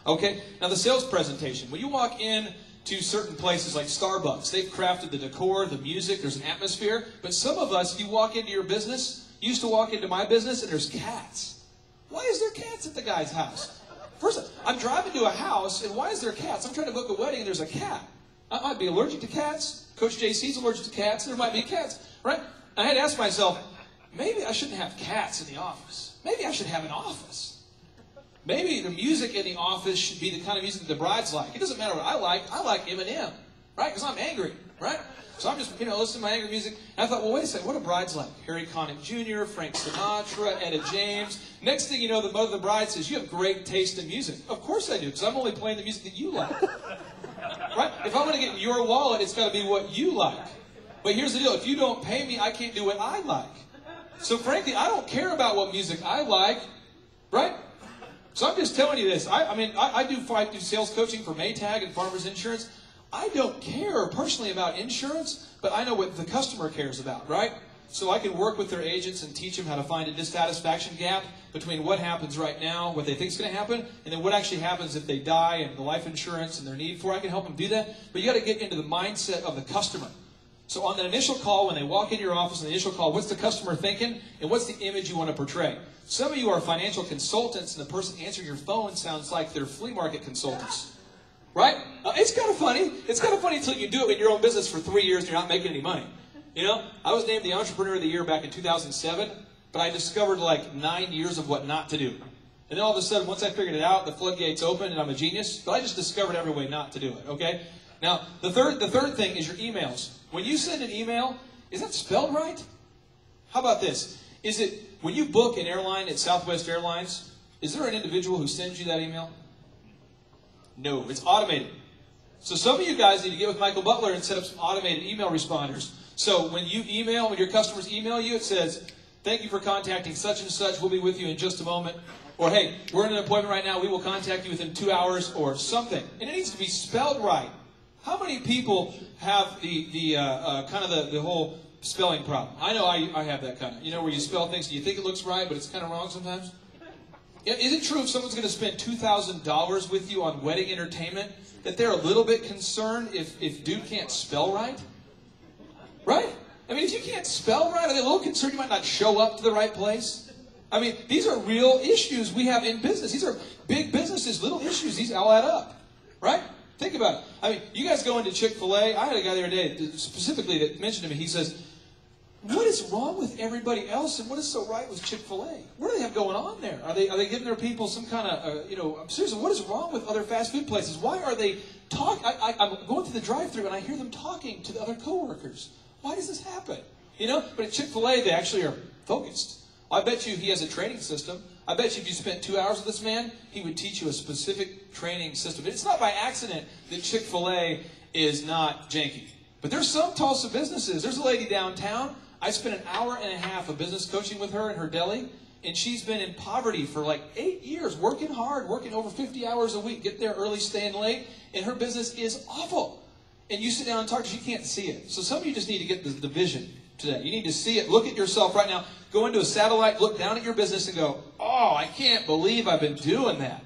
Okay? Now the sales presentation. When you walk in to certain places like Starbucks, they've crafted the decor, the music, there's an atmosphere. But some of us, you walk into your business, you used to walk into my business and there's cats. Why is there cats at the guy's house? First, I'm driving to a house and why is there cats? I'm trying to book a wedding and there's a cat. I might be allergic to cats. Coach JC's allergic to cats. There might be cats, right? I had to ask myself, maybe I shouldn't have cats in the office. Maybe I should have an office. Maybe the music in the office should be the kind of music that the brides like. It doesn't matter what I like. I like Eminem, right? Because I'm angry, right? So I'm just, listening to my angry music. And I thought, well, wait a second. What do brides like? Harry Connick Jr., Frank Sinatra, Etta James. Next thing you know, the mother of the bride says, you have great taste in music. Of course I do, because I'm only playing the music that you like. Right? If I want to get in your wallet, it's got to be what you like. But here's the deal. If you don't pay me, I can't do what I like. So frankly, I don't care about what music I like, right? So I'm just telling you this. I do sales coaching for Montag and Farmers Insurance. I don't care personally about insurance, but I know what the customer cares about, right? So I can work with their agents and teach them how to find a dissatisfaction gap between what happens right now, what they think is going to happen, and then what actually happens if they die and the life insurance and their need for it. I can help them do that. But you got to get into the mindset of the customer. So on that initial call, when they walk into your office, on the initial call, what's the customer thinking? And what's the image you want to portray? Some of you are financial consultants, and the person answering your phone sounds like they're flea market consultants. Right? It's kind of funny. It's kind of funny until you do it in your own business for 3 years and you're not making any money. I was named the Entrepreneur of the Year back in 2007, but I discovered like 9 years of what not to do. And then all of a sudden, once I figured it out, the floodgates open and I'm a genius. But I just discovered every way not to do it, okay? Now, the third thing is your emails. When you send an email, is that spelled right? How about this? Is it, when you book an airline at Southwest Airlines, is there an individual who sends you that email? No, it's automated. So some of you guys need to get with Michael Butler and set up some automated email responders. So when you email, when your customers email you, it says, thank you for contacting such and such. We'll be with you in just a moment. Or, hey, we're in an appointment right now. We will contact you within 2 hours or something. And it needs to be spelled right. How many people have the whole spelling problem? I know I have that kind of, where you spell things and you think it looks right, but it's kind of wrong sometimes. Yeah, is it true if someone's going to spend $2,000 with you on wedding entertainment that they're a little bit concerned if dude can't spell right? Right? I mean, if you can't spell right, are they a little concerned you might not show up to the right place? I mean, these are real issues we have in business. These are big businesses, little issues. These all add up. Right? Think about it. I mean, you guys go into Chik-Fil-A. I had a guy the other day specifically that mentioned to me, he says, what is wrong with everybody else and what is so right with Chik-Fil-A? What do they have going on there? Are they giving their people some kind of, seriously, what is wrong with other fast food places? Why are they talking? I'm going through the drive-thru and I hear them talking to the other coworkers. Why does this happen? But at Chik-Fil-A, they actually are focused. I bet you he has a training system. I bet you if you spent 2 hours with this man, he would teach you a specific training system. It's not by accident that Chik-Fil-A is not janky. But there's some Tulsa businesses. There's a lady downtown. I spent an hour and a half of business coaching with her in her deli, and she's been in poverty for like 8 years, working hard, working over 50 hours a week, get there early, staying late, and her business is awful. And you sit down and talk because you can't see it. So some of you just need to get the vision today. You need to see it. Look at yourself right now. Go into a satellite, look down at your business and go, oh, I can't believe I've been doing that.